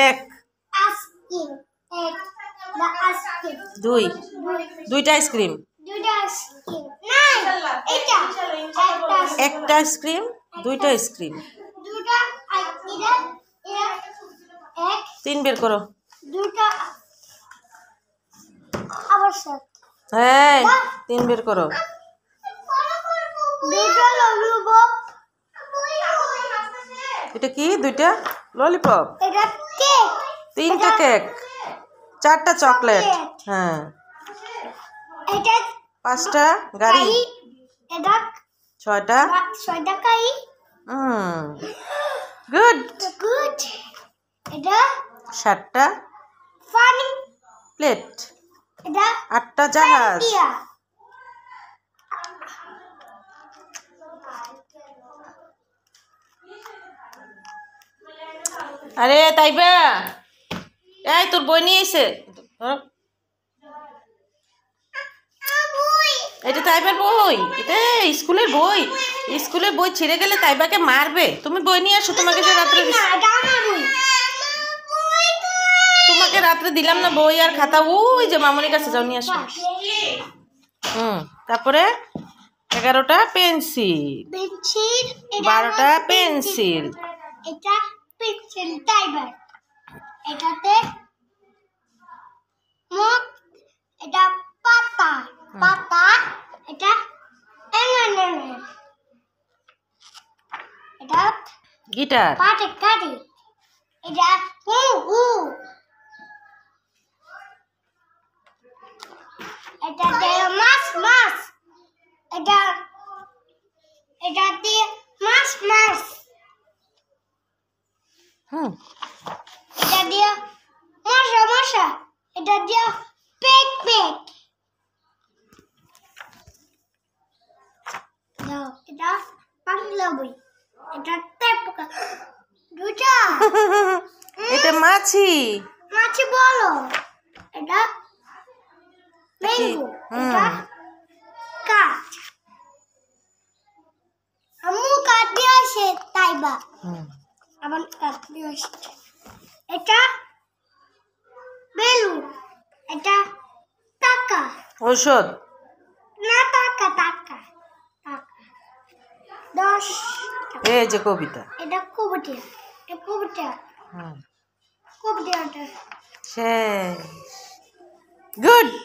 এক দুই দুইটা আইসক্রিম একটা আইসক্রিম দুইটা আইসক্রিম তিন বের করো হ্যাঁ তিন বের করো এটা কি দুইটা ললিপপ তিনটা কেক চারটা চকলেট হ্যাঁ পাঁচটা গাড়ি ছয়টা গুড সাতটা প্লেট আটটা জাহাজ আরে তাইবা এই তোর বই নিয়ে এসে এটা তাইবার বই এটা স্কুলের বই ছিঁড়ে গেলে তাইবাকে মারবে তুমি বই নিয়ে আসো তোমাকে রাত্রে দিলাম না বই আর খাতা ওই যে মামুনির কাছে যাও নিয়ে আসো তারপরে 11টা পেন্সিল 12টা পেন্সিল এটা পেন্সিল টাইবার এটাতে মুখ এটা পাতা এটা এটা গিটার কাটি এটা এটা দিয়ে মাছ এটা দিয়ে মাছ এটা দিয়ে মশা এটা দিয়ে পেক এটা বাংলা বই এটা তেপকা দুটা এটা মাছি বলো এটা ম্যাঙ্গো এটা কাঠ আমু কাঠ দিয়ে আসে তাইবা আবার কাঠ দিয়ে আসে এটা বেলুন এটা টাকা ঔষধ না টাকা 10 এই যে কবিতা এটা কবিতা শেষ গুড